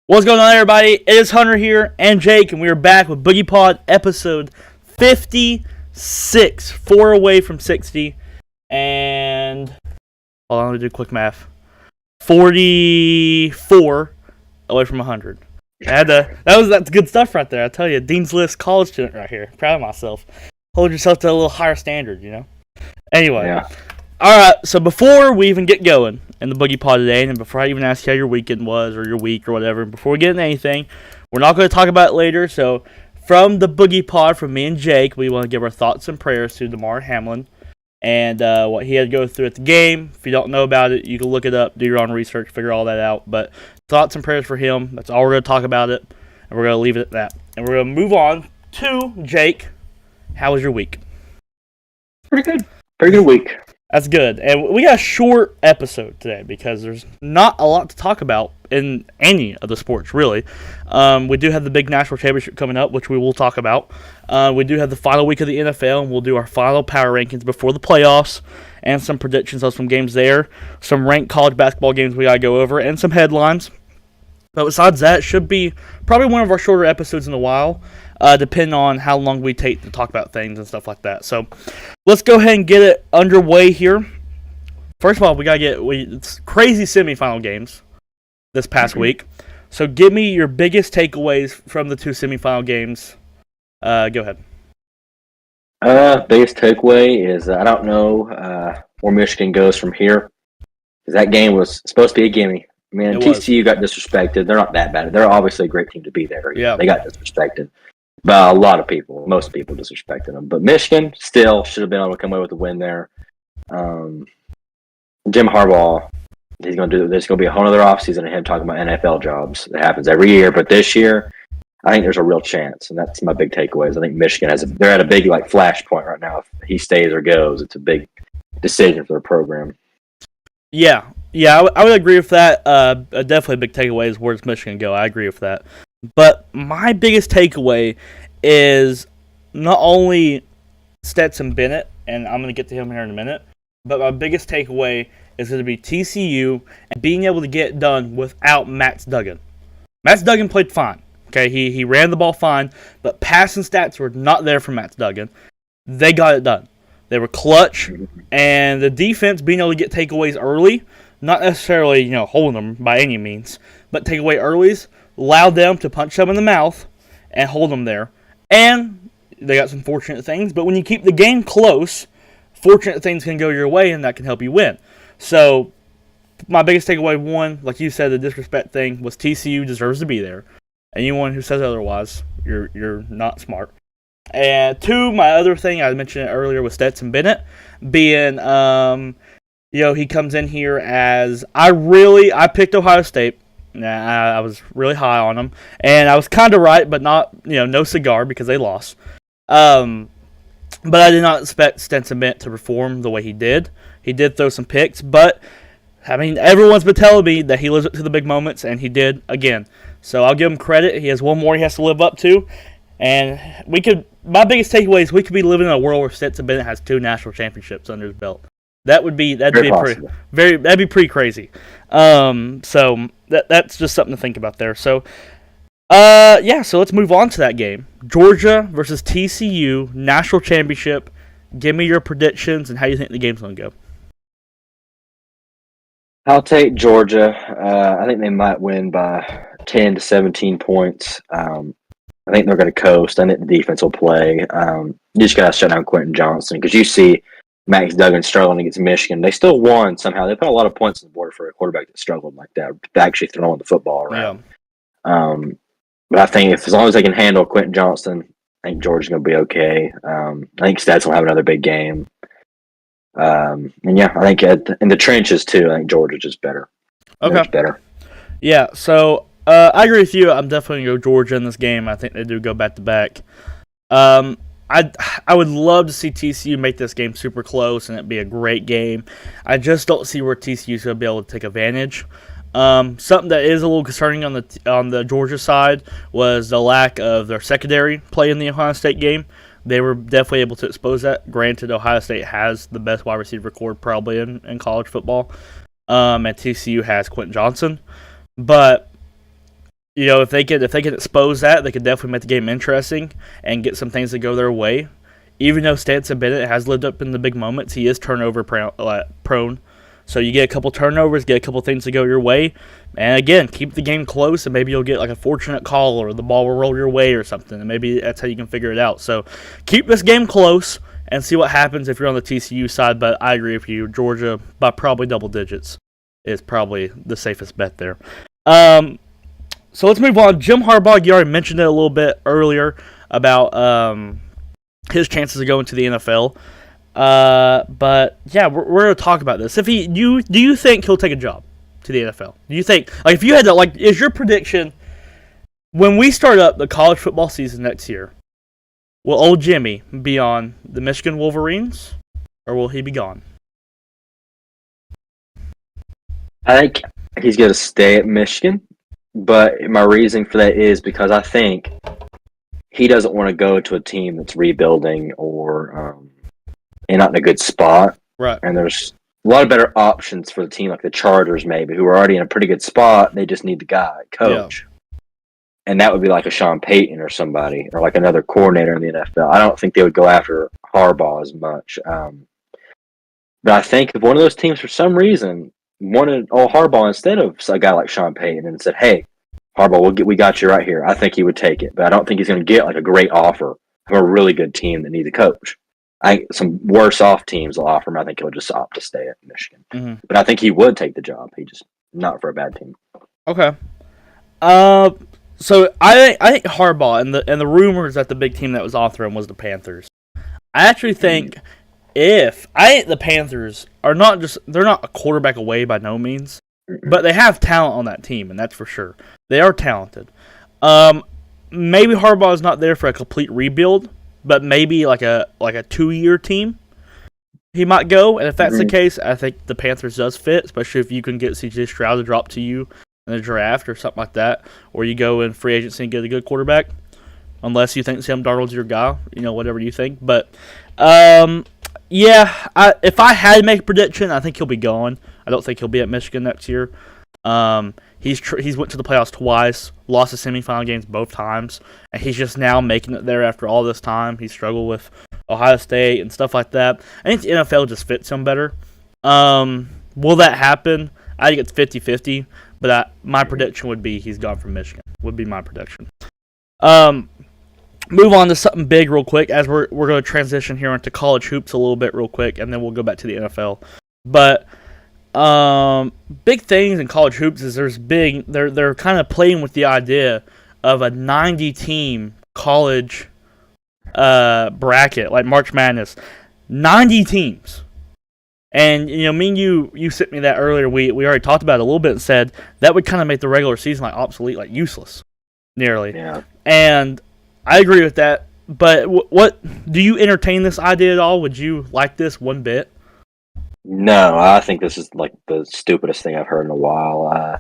What's going on, everybody? It is Hunter here and Jake, and we are back with BoogiePod episode 56. 4 away from 60. And hold on, let me do quick math. 44 away from 100. That's good stuff right there. I tell you, Dean's List college student right here. Proud of myself. Hold yourself to a little higher standard, you know? Anyway. Yeah. Alright, so before we even get going in the Boogie Pod today, and before I even ask you how your weekend was, or your week, or whatever, before we get into anything, we're not going to talk about it later, so from the Boogie Pod, from me and Jake, we want to give our thoughts and prayers to Damar Hamlin, and what he had to go through at the game. If you don't know about it, you can look it up, do your own research, figure all that out, but thoughts and prayers for him, that's all we're going to talk about it, and we're going to leave it at that. And we're going to move on to Jake. How was your week? Pretty good. Pretty good week. That's good. And we got a short episode today because there's not a lot to talk about in any of the sports, really. We do have the big national championship coming up, which we will talk about. We do have the final week of the NFL, and we'll do our final power rankings before the playoffs and some predictions of some games there, some ranked college basketball games we got to go over, and some headlines. But besides that, it should be probably one of our shorter episodes in a while, depending on how long we take to talk about things and stuff like that. So let's go ahead and get it underway here. First of all, it's crazy semifinal games this past week. So give me your biggest takeaways from the two semifinal games. Go ahead. Biggest takeaway is I don't know where Michigan goes from here, because that game was supposed to be a gimme. I mean, TCU got disrespected. They're not that bad. They're obviously a great team to be there. Yeah. They got disrespected by a lot of people. Most people disrespected them. But Michigan still should have been able to come away with a win there. Jim Harbaugh, there's going to be a whole other offseason of him talking about NFL jobs. That happens every year. But this year, I think there's a real chance. And that's my big takeaway. I think Michigan they're at a big flash point right now. If he stays or goes, it's a big decision for their program. Yeah, I would agree with that. Definitely a big takeaway is where's Michigan go. I agree with that. But my biggest takeaway is not only Stetson Bennett, and I'm going to get to him here in a minute, but my biggest takeaway is going to be TCU and being able to get it done without Max Duggan. Max Duggan played fine. Okay, he ran the ball fine, but passing stats were not there for Max Duggan. They got it done. They were clutch, and the defense being able to get takeaways early, not necessarily holding them by any means, but takeaway earlys allowed them to punch them in the mouth and hold them there. And they got some fortunate things, but when you keep the game close, fortunate things can go your way, and that can help you win. So my biggest takeaway, one, like you said, the disrespect thing, was TCU deserves to be there. Anyone who says otherwise, you're not smart. And two, my other thing, I mentioned it earlier, was Stetson Bennett being, he comes in here as, I picked Ohio State. I was really high on them, and I was kind of right, but not, no cigar because they lost. But I did not expect Stetson Bennett to perform the way he did. He did throw some picks, but I mean, everyone's been telling me that he lives up to the big moments, and he did again. So I'll give him credit. He has one more he has to live up to. And my biggest takeaway is we could be living in a world where Stetson Bennett has 2 national championships under his belt. That'd be pretty crazy. So that's just something to think about there. So, so let's move on to that game. Georgia versus TCU, national championship. Give me your predictions and how you think the game's going to go. I'll take Georgia. I think they might win by 10 to 17 points. I think they're going to coast. I think the defense will play. You just got to shut down Quentin Johnson, because you see Max Duggan struggling against Michigan. They still won somehow. They put a lot of points on the board for a quarterback that struggled like that, actually throwing the football around. Yeah. But I think as long as they can handle Quentin Johnson, I think Georgia's going to be okay. I think Stetson will have another big game. I think in the trenches too, I think Georgia's just better. Okay. It's better. Yeah, so I agree with you. I'm definitely going to go Georgia in this game. I think they do go back-to-back. I would love to see TCU make this game super close and it be a great game. I just don't see where TCU's going to be able to take advantage. Something that is a little concerning on the Georgia side was the lack of their secondary play in the Ohio State game. They were definitely able to expose that. Granted, Ohio State has the best wide receiver core probably in college football. And TCU has Quentin Johnson. But if they can expose that, they could definitely make the game interesting and get some things to go their way. Even though Stetson Bennett has lived up in the big moments, he is turnover prone. So you get a couple turnovers, get a couple things to go your way, and again, keep the game close, and maybe you'll get like a fortunate call or the ball will roll your way or something, and maybe that's how you can figure it out. So keep this game close and see what happens if you're on the TCU side, but I agree with you. Georgia, by probably double digits, is probably the safest bet there. So let's move on. Jim Harbaugh, you already mentioned it a little bit earlier about his chances of going to the NFL. But yeah, we're going to talk about this. Do you think he'll take a job to the NFL? Do you think, like, if you had to, is your prediction when we start up the college football season next year, will old Jimmy be on the Michigan Wolverines or will he be gone? I think he's going to stay at Michigan, but my reasoning for that is because I think he doesn't want to go to a team that's rebuilding or and not in a good spot. Right. And there's a lot of better options for the team, like the Chargers maybe, who are already in a pretty good spot. They just need the guy, coach. Yeah. And that would be like a Sean Payton or somebody, or like another coordinator in the NFL. I don't think they would go after Harbaugh as much. But I think if one of those teams, for some reason, wanted Harbaugh instead of a guy like Sean Payton and said, hey, Harbaugh, we got you right here, I think he would take it. But I don't think he's going to get like a great offer from a really good team that needs a coach. Some worse off teams will offer him. I think he'll just opt to stay at Michigan. Mm-hmm. But I think he would take the job. He just not for a bad team. Okay. So I think Harbaugh and the rumors that the big team that was offering was the Panthers. I actually think the Panthers are they're not a quarterback away by no means, but they have talent on that team, and that's for sure. They are talented. Maybe Harbaugh is not there for a complete rebuild, but maybe like a 2-year team, he might go. And if that's the case, I think the Panthers does fit, especially if you can get C.J. Stroud to drop to you in the draft or something like that, or you go in free agency and get a good quarterback, unless you think Sam Darnold's your guy, whatever you think. But, if I had to make a prediction, I think he'll be gone. I don't think he'll be at Michigan next year. He's went to the playoffs twice, lost the semifinal games both times, and he's just now making it there after all this time. He struggled with Ohio State and stuff like that. I think the NFL just fits him better. Will that happen? I think it's 50-50, but my prediction would be he's gone from Michigan, would be my prediction. Move on to something big real quick, as we're going to transition here into college hoops a little bit real quick, and then we'll go back to the NFL. But big things in college hoops is they're kind of playing with the idea of a 90-team college bracket, like March Madness. 90 teams. And, me and you sent me that earlier. We already talked about it a little bit and said that would kind of make the regular season like obsolete, like useless, nearly. Yeah. And I agree with that. But what do you entertain this idea at all? Would you like this one bit? No, I think this is like the stupidest thing I've heard in a while.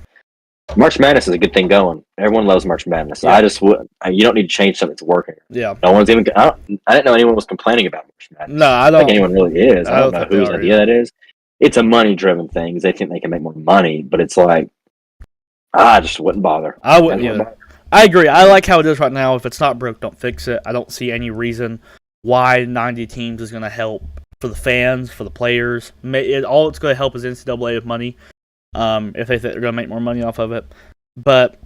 March Madness is a good thing going. Everyone loves March Madness. Yeah. You don't need to change something that's working. Yeah. No one's even. I didn't know anyone was complaining about March Madness. No, I don't think anyone really is. I don't know whose idea that is. It's a money-driven thing. They think they can make more money, but it's like, I just wouldn't bother. I wouldn't either. I agree. I like how it is right now. If it's not broke, don't fix it. I don't see any reason why 90 teams is going to help for the fans, for the players. All it's going to help is NCAA with money. If they think they're going to make more money off of it. But,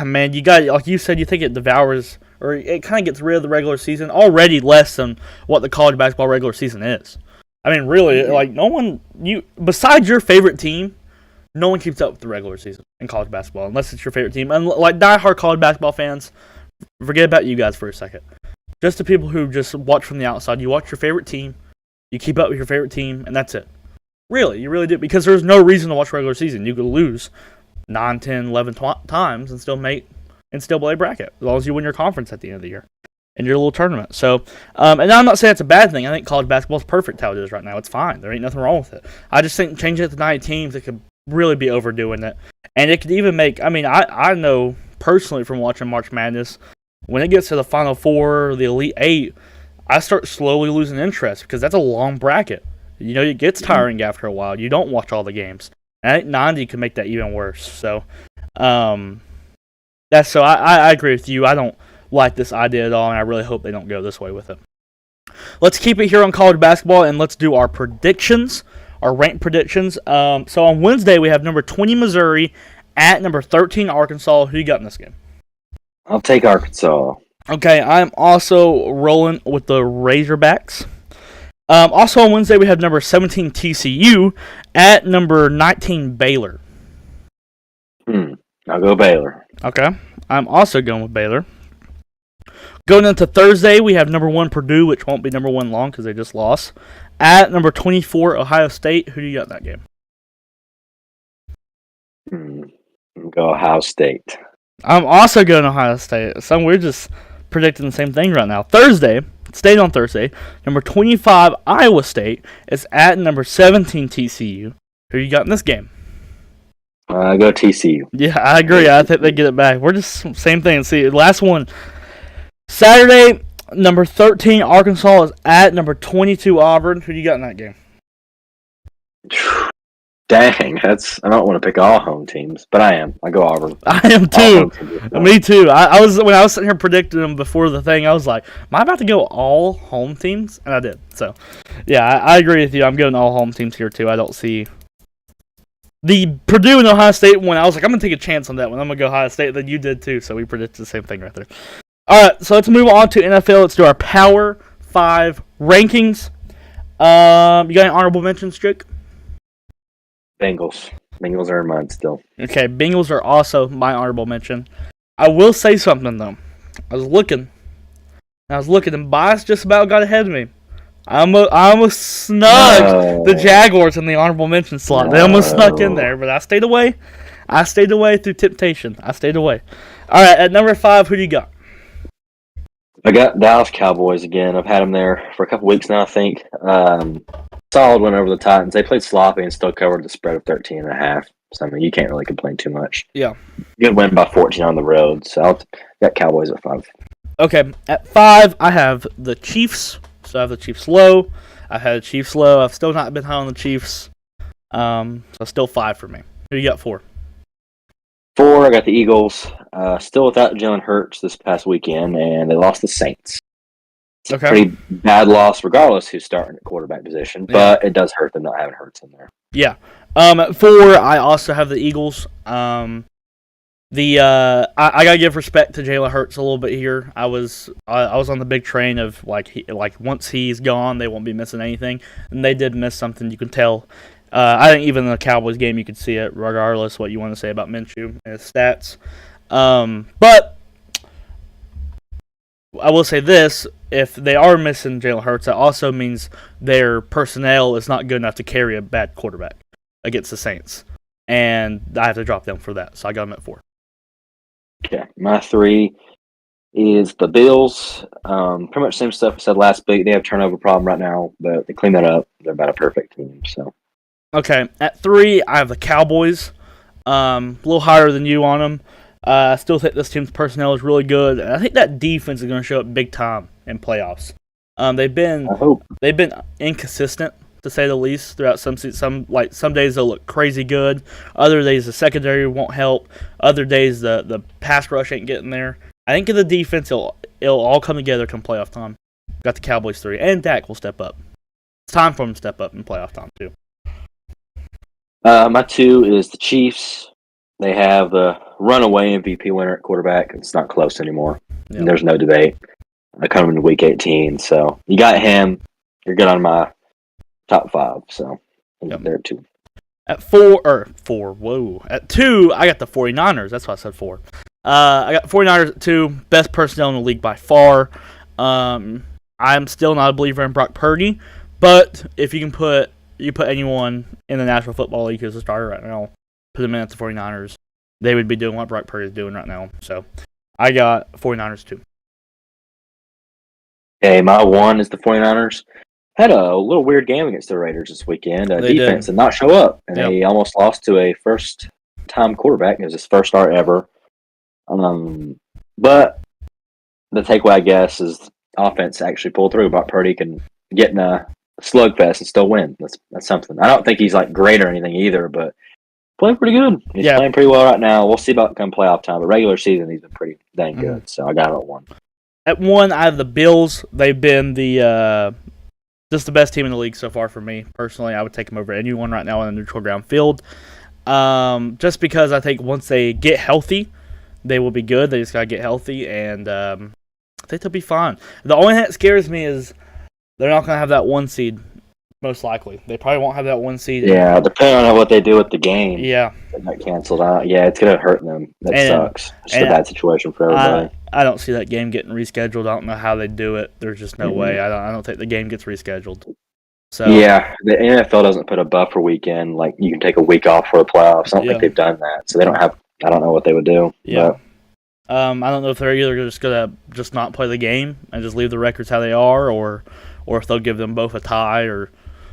man, you got, like you said, you think it devours, or it kind of gets rid of the regular season, already less than what the college basketball regular season is. I mean, really, like, besides your favorite team, no one keeps up with the regular season in college basketball, unless it's your favorite team. And, like, diehard college basketball fans, forget about you guys for a second. Just the people who just watch from the outside, you watch your favorite team, you keep up with your favorite team, and that's it. Really, you really do. Because there's no reason to watch regular season. You could lose 9, 10, 11 times and still make NCAA bracket, as long as you win your conference at the end of the year in your little tournament. So, and I'm not saying it's a bad thing. I think college basketball is perfect how it is right now. It's fine. There ain't nothing wrong with it. I just think changing it to 9 teams, it could really be overdoing it. And it could even make, I know personally from watching March Madness, when it gets to the Final Four, the Elite Eight, I start slowly losing interest because that's a long bracket. It gets tiring after a while. You don't watch all the games. And I think 90 could make that even worse. So, That's so. I agree with you. I don't like this idea at all, and I really hope they don't go this way with it. Let's keep it here on college basketball, and let's do our predictions, our ranked predictions. So on Wednesday, we have number 20 Missouri at number 13 Arkansas. Who you got in this game? I'll take Arkansas. Okay, I'm also rolling with the Razorbacks. Also on Wednesday, we have number 17 TCU at number 19 Baylor. I'll go Baylor. Okay, I'm also going with Baylor. Going into Thursday, we have number 1 Purdue, which won't be number 1 long because they just lost, at number 24 Ohio State. Who do you got in that game? I'll go Ohio State. I'm also going Ohio State. So we're just predicting the same thing right now. Thursday, stayed on Thursday, number 25 Iowa State is at number 17 TCU. Who you got in this game? I go TCU. Yeah, I agree. I think they get it back. We're just same thing. See, last one. Saturday, number 13 Arkansas is at number 22 Auburn. Who do you got in that game? Dang, I don't want to pick all home teams, but I am. I go Auburn. I am too. Me too. I was when I was sitting here predicting them before the thing. I was like, "Am I about to go all home teams?" And I did. So, yeah, I agree with you. I'm going all home teams here too. I don't see the Purdue and Ohio State one. I was like, I'm gonna take a chance on that one. I'm gonna go Ohio State. Then you did too. So we predicted the same thing right there. All right, so let's move on to NFL. Let's do our Power 5 rankings. You got any honorable mentions, Jake? Bengals. Bengals are in mine still. Okay, Bengals are also my honorable mention. I will say something, though. I was looking, and bias just about got ahead of me. I almost snuck the Jaguars in the honorable mention slot. They almost snuck in there, but I stayed away. I stayed away through temptation. I stayed away. All right, at number 5, who do you got? I got Dallas Cowboys again. I've had them there for a couple weeks now, I think. Solid win over the Titans. They played sloppy and still covered the spread of 13.5. So, I mean, you can't really complain too much. Yeah. Good win by 14 on the road. So, I got Cowboys at 5. Okay, at 5, I have the Chiefs. So, I have the Chiefs low. I've had the Chiefs low. I've still not been high on the Chiefs. So, still 5 for me. Who you got 4? 4, I got the Eagles. Still without Jalen Hurts this past weekend, and they lost the Saints. It's a pretty bad loss, regardless who's starting at quarterback position, but it does hurt them not having Hurts in there. Yeah. At 4, I also have the Eagles. I gotta give respect to Jalen Hurts a little bit here. I was on the big train of like once he's gone, they won't be missing anything, and they did miss something. You can tell. I think even in the Cowboys game, you could see it, regardless what you want to say about Minshew and his stats. But I will say this: if they are missing Jalen Hurts, that also means their personnel is not good enough to carry a bad quarterback against the Saints, and I have to drop them for that. So I got them at 4. Okay, my 3 is the Bills. Pretty much same stuff I said last week. They have a turnover problem right now, but they clean that up. They're about a perfect team. So. Okay, at 3, I have the Cowboys. A little higher than you on them. I still think this team's personnel is really good, and I think that defense is going to show up big time in playoffs. They've been inconsistent, to say the least, throughout some days they'll look crazy good. Other days the secondary won't help. Other days the pass rush ain't getting there. I think in the defense it'll all come together come playoff time. Got the Cowboys 3, and Dak will step up. It's time for him to step up in playoff time too. My 2 is the Chiefs. They have the runaway MVP winner at quarterback. It's not close anymore. Yep. There's no debate. I come into week 18, so you got him. You're good on my top 5, so there at 2. At 4, At 2, I got the 49ers. That's why I said 4. I got the 49ers at 2. Best personnel in the league by far. I'm still not a believer in Brock Purdy, but if you can put anyone in the National Football League as a starter right now, put them in at the 49ers, they would be doing what Brock Purdy is doing right now. So I got 49ers too. Okay, my 1 is the 49ers. Had a little weird game against the Raiders this weekend. Defense did not show up, and they almost lost to a first-time quarterback. It was his first start ever. But the takeaway, I guess, is offense actually pulled through. Brock Purdy can get in a slugfest and still win. That's something. I don't think he's great or anything either, but playing pretty good. He's playing pretty well right now. We'll see about come playoff time, but regular season he's been pretty dang good. So I got it at 1. At 1, I have the Bills. They've been the just the best team in the league so far for me personally. I would take them over anyone right now on a neutral ground field. Just because I think once they get healthy, they will be good. They just gotta get healthy, and I think they'll be fine. The only thing that scares me is they're not gonna have that 1 seed. Most likely, they probably won't have that 1 seed. Yeah, depending on what they do with the game. Yeah, they got canceled out. Yeah, it's gonna hurt them. That sucks. It's a bad situation for everybody. I don't see that game getting rescheduled. I don't know how they do it. There's just no way. I don't think the game gets rescheduled. So yeah, the NFL doesn't put a buffer weekend like you can take a week off for the playoffs. I don't think they've done that, so they don't have. I don't know what they would do. Yeah. I don't know if they're either just gonna just not play the game and just leave the records how they are, or if they'll give them both a tie or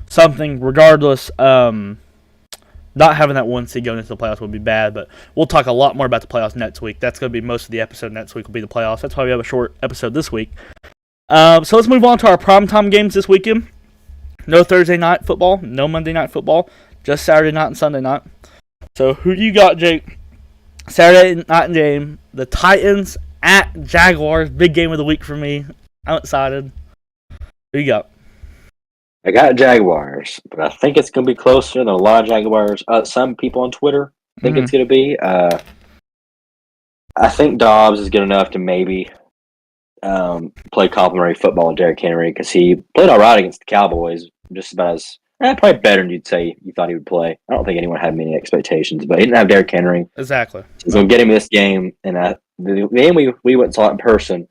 something. Regardless, not having that 1 seed going into the playoffs would be bad, but we'll talk a lot more about the playoffs next week. That's going to be most of the episode next week will be the playoffs. That's why we have a short episode this week. So let's move on to our primetime games this weekend. No Thursday night football, no Monday night football, just Saturday night and Sunday night. So who do you got, Jake? Saturday night game, the Titans at Jaguars. Big game of the week for me. I'm excited. Who you got? I got Jaguars, but I think it's going to be closer than a lot of Jaguars. Some people on Twitter think it's going to be. I think Dobbs is good enough to maybe play complimentary football with Derrick Henry because he played all right against the Cowboys, just about as probably better than you'd say you thought he would play. I don't think anyone had many expectations, but he didn't have Derrick Henry. Exactly. So going to get him this game, and the game we went and saw it in person.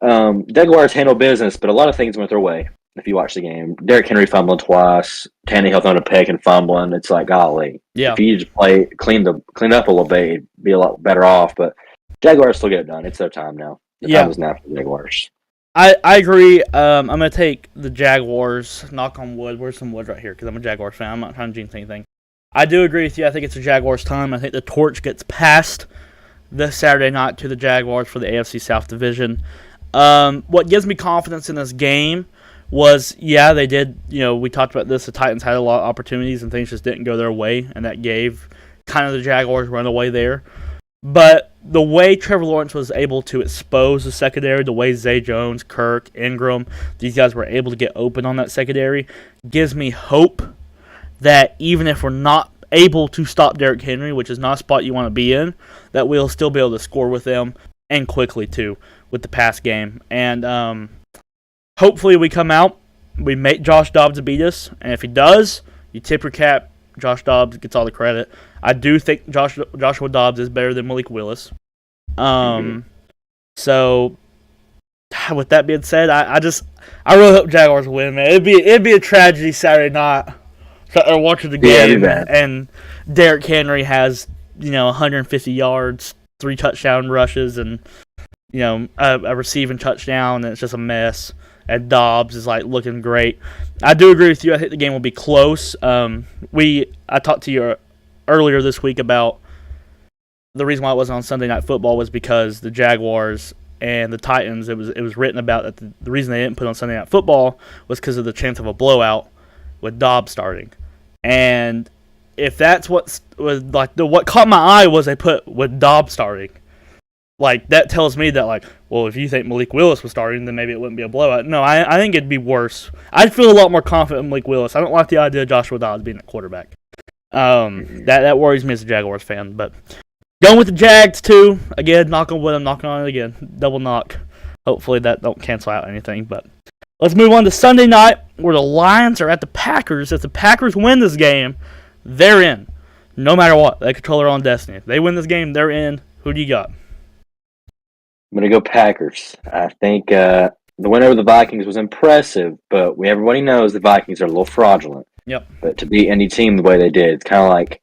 Jaguars handle business, but a lot of things went their way. If you watch the game, Derrick Henry fumbling twice, Tannehill throwing a pick and fumbling. It's like, golly. Yeah. If you just clean up a little bit, you'd be a lot better off. But Jaguars still get it done. It's their time now. The time is now for the Jaguars. I agree. I'm going to take the Jaguars. Knock on wood. Where's some wood right here? Because I'm a Jaguars fan. I'm not trying to jinx anything. I do agree with you. I think it's the Jaguars' time. I think the torch gets passed this Saturday night to the Jaguars for the AFC South Division. What gives me confidence in this game was, they did, we talked about this, the Titans had a lot of opportunities and things just didn't go their way, and that gave kind of the Jaguars runaway there. But the way Trevor Lawrence was able to expose the secondary, the way Zay Jones, Kirk, Ingram, these guys were able to get open on that secondary, gives me hope that even if we're not able to stop Derrick Henry, which is not a spot you want to be in, that we'll still be able to score with them, and quickly too, with the pass game. And hopefully we come out, we make Josh Dobbs beat us, and if he does, you tip your cap. Josh Dobbs gets all the credit. I do think Joshua Dobbs is better than Malik Willis. So with that being said, I really hope Jaguars win, man. It'd be a tragedy Saturday night watching the game and Derrick Henry has 150 yards, 3 touchdown rushes, and a receiving touchdown, and it's just a mess. And Dobbs is looking great. I do agree with you. I think the game will be close. I talked to you earlier this week about the reason why it wasn't on Sunday Night Football was because the Jaguars and the Titans. It was written about that the reason they didn't put on Sunday Night Football was because of the chance of a blowout with Dobbs starting. And if that's what caught my eye was they put with Dobbs starting. That tells me that, if you think Malik Willis was starting, then maybe it wouldn't be a blowout. No, I think it'd be worse. I'd feel a lot more confident in Malik Willis. I don't like the idea of Joshua Dobbs being a quarterback. That worries me as a Jaguars fan. But going with the Jags, too. Again, knock on wood. I'm knocking on it again. Double knock. Hopefully that don't cancel out anything. But let's move on to Sunday night, where the Lions are at the Packers. If the Packers win this game, they're in. No matter what. They control their own destiny. If they win this game, they're in. Who do you got? I'm going to go Packers. I think the win over the Vikings was impressive, but everybody knows the Vikings are a little fraudulent. Yep. But to beat any team the way they did, it's kind of like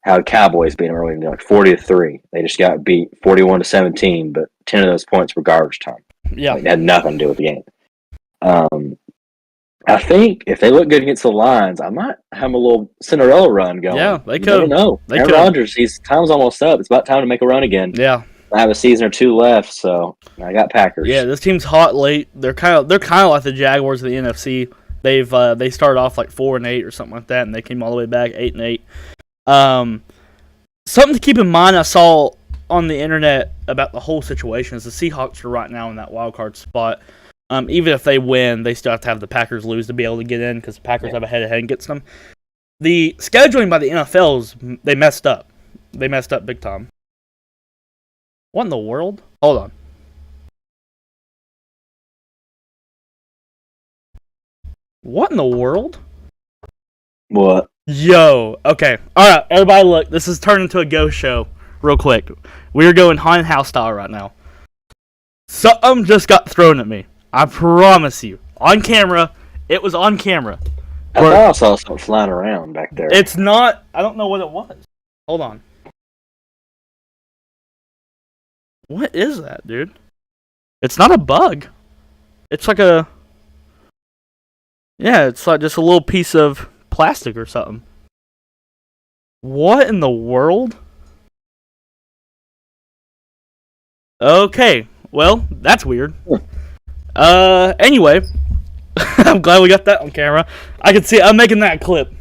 how the Cowboys beat them earlier, 40-3. They just got beat 41-17, but 10 of those points were garbage time. Yeah. It had nothing to do with the game. I think if they look good against the Lions, I might have a little Cinderella run going. Yeah, they could. I don't know. Aaron Rodgers, time's almost up. It's about time to make a run again. Yeah. I have a season or 2 left, so I got Packers. Yeah, this team's hot late. They're kind of like the Jaguars of the NFC. They started off 4-8 or something like that, and they came all the way back 8-8. Something to keep in mind I saw on the internet about the whole situation is the Seahawks are right now in that wild card spot. Even if they win, they still have to have the Packers lose to be able to get in because the Packers have a head-to-head against them. The scheduling by the NFL is they messed up. They messed up big time. What in the world? Hold on. What in the world? What? Yo. Okay. Alright, everybody look. This is turned into a ghost show real quick. We're going haunted house style right now. Something just got thrown at me. I promise you. On camera. It was on camera. I thought I saw something flying around back there. It's not... I don't know what it was. Hold on. What is that, dude? It's not a bug. It's like a... Yeah, it's like just a little piece of plastic or something. What in the world? Okay, well, that's weird. Anyway, I'm glad we got that on camera. I can see I'm making that clip.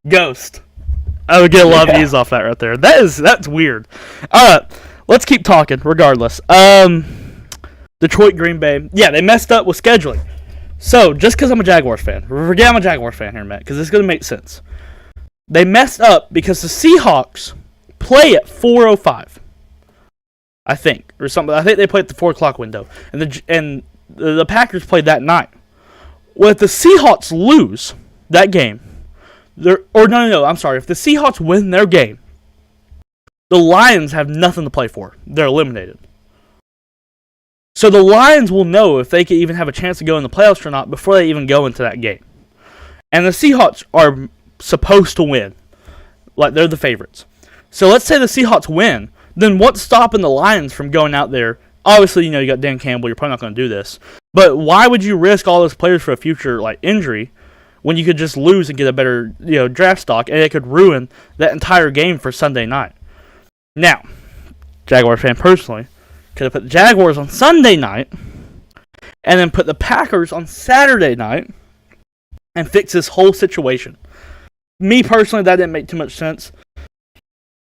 Ghost. I would get a lot of views off that right there. That's weird. Alright, let's keep talking, regardless. Detroit, Green Bay. Yeah, they messed up with scheduling. So, just because I'm a Jaguars fan, forget I'm a Jaguars fan here, Matt, because it's going to make sense. They messed up because the Seahawks play at 4:05, I think, or something. I think they play at the 4 o'clock window, and the Packers played that night. Well, if the Seahawks lose that game, I'm sorry. If the Seahawks win their game, the Lions have nothing to play for. They're eliminated. So the Lions will know if they can even have a chance to go in the playoffs or not before they even go into that game. And the Seahawks are supposed to win. Like, they're the favorites. So let's say the Seahawks win. Then what's stopping the Lions from going out there? Obviously, you got Dan Campbell. You're probably not going to do this. But why would you risk all those players for a future injury when you could just lose and get a better draft stock, and it could ruin that entire game for Sunday night? Now, Jaguars fan personally, could have put the Jaguars on Sunday night and then put the Packers on Saturday night and fix this whole situation. Me personally, that didn't make too much sense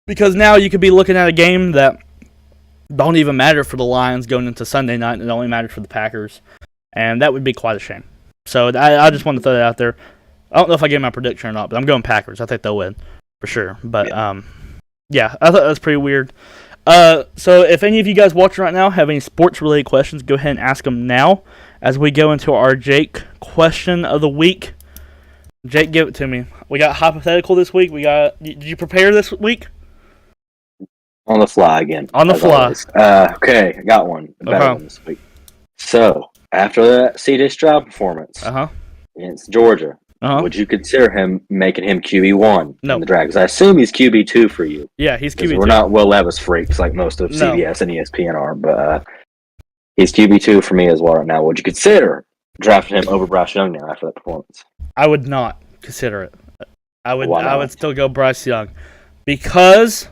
because now you could be looking at a game that don't even matter for the Lions going into Sunday night and it only matters for the Packers, and that would be quite a shame. So I just wanted to throw that out there. I don't know if I gave my prediction or not, but I'm going Packers. I think they'll win for sure. But yeah, I thought that was pretty weird. So if any of you guys watching right now have any sports-related questions, go ahead and ask them now as we go into our Jake question of the week. Jake, give it to me. We got hypothetical this week. Did you prepare this week? On the fly again. On the fly. Okay, I got one. A better one this week. So, after that C.J. Stroud performance against Georgia, would you consider making him QB1 in the draft? Because I assume he's QB2 for you. Yeah, he's QB2. We're not Will Levis freaks like most of CBS and ESPN are, but he's QB2 for me as well right now. Would you consider drafting him over Bryce Young now after that performance? I would not consider it. I would still go Bryce Young because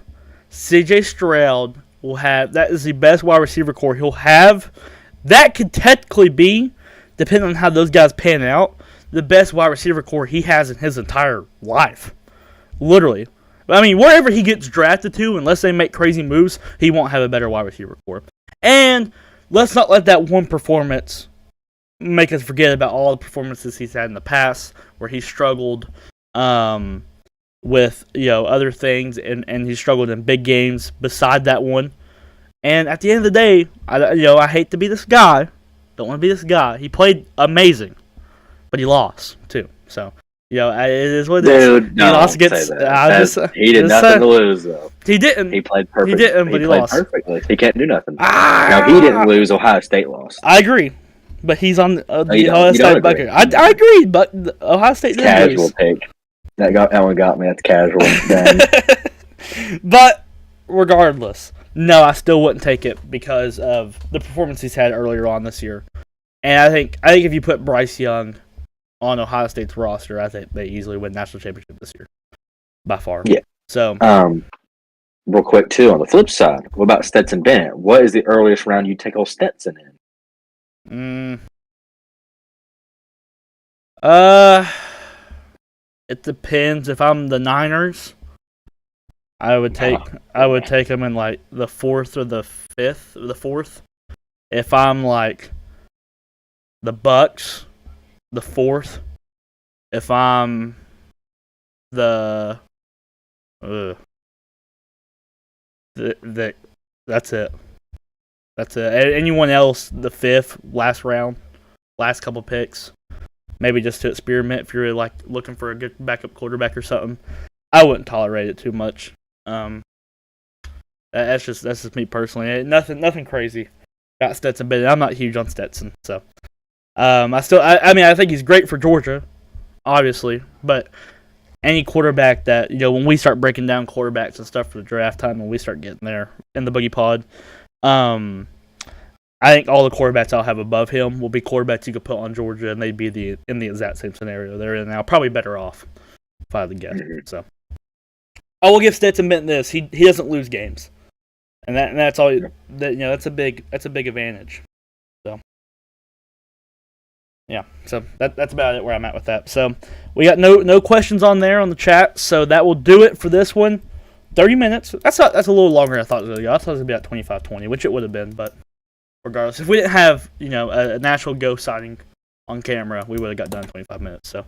C.J. Stroud that is the best wide receiver core he'll have. That could technically be, depending on how those guys pan out, the best wide receiver core he has in his entire life. Literally. I mean, wherever he gets drafted to, unless they make crazy moves, he won't have a better wide receiver core. And let's not let that one performance make us forget about all the performances he's had in the past where he struggled with other things and he struggled in big games beside that one. And at the end of the day, I hate to be this guy. Don't want to be this guy. He played amazing, but he lost too. So, it is what it is. Dude, he lost against. He did nothing to lose though. He didn't. He played perfect. He didn't, but he lost perfectly. He can't do nothing. No, he didn't lose. Ohio State lost. I agree, but he's on the Ohio State bucket. I agree, but Ohio State didn't lose. Casual take. That one got me. That's casual. But regardless. No, I still wouldn't take it because of the performance he's had earlier on this year. And I think if you put Bryce Young on Ohio State's roster, I think they easily win national championship this year. By far. Yeah. So real quick too, on the flip side, what about Stetson Bennett? What is the earliest round you take old Stetson in? It depends. If I'm the Niners, I would take him in like the 4th or the 5th or the 4th. If I'm like the Bucks, the 4th. If I'm the that's it. That's it. Anyone else, the 5th, last round, last couple picks, maybe just to experiment if you're like looking for a good backup quarterback or something. I wouldn't tolerate it too much. That's just me personally. Nothing crazy. Got Stetson Bennett. I'm not huge on Stetson, so I mean I think he's great for Georgia, obviously, but any quarterback that when we start breaking down quarterbacks and stuff for the draft time, when we start getting there in the BoogiePod, I think all the quarterbacks I'll have above him will be quarterbacks you could put on Georgia, and they'd be in the exact same scenario they're in now. Probably better off, if I had to guess. So, I will give Stetson Bennett this: he doesn't lose games, and that's all. That's a big advantage. So, yeah. So that's about it where I'm at with that. So we got no questions on there on the chat. So that will do it for this one. 30 minutes. That's a little longer than I thought it was going to go. I thought it was going to be at 25-20, which it would have been, but. Regardless, if we didn't have a natural ghost sighting on camera, we would have got done in 25 minutes. So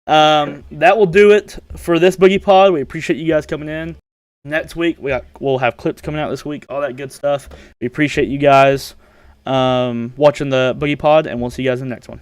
that will do it for this BoogiePod. We appreciate you guys coming in. Next week we'll have clips coming out this week, all that good stuff. We appreciate you guys watching the BoogiePod, and we'll see you guys in the next one.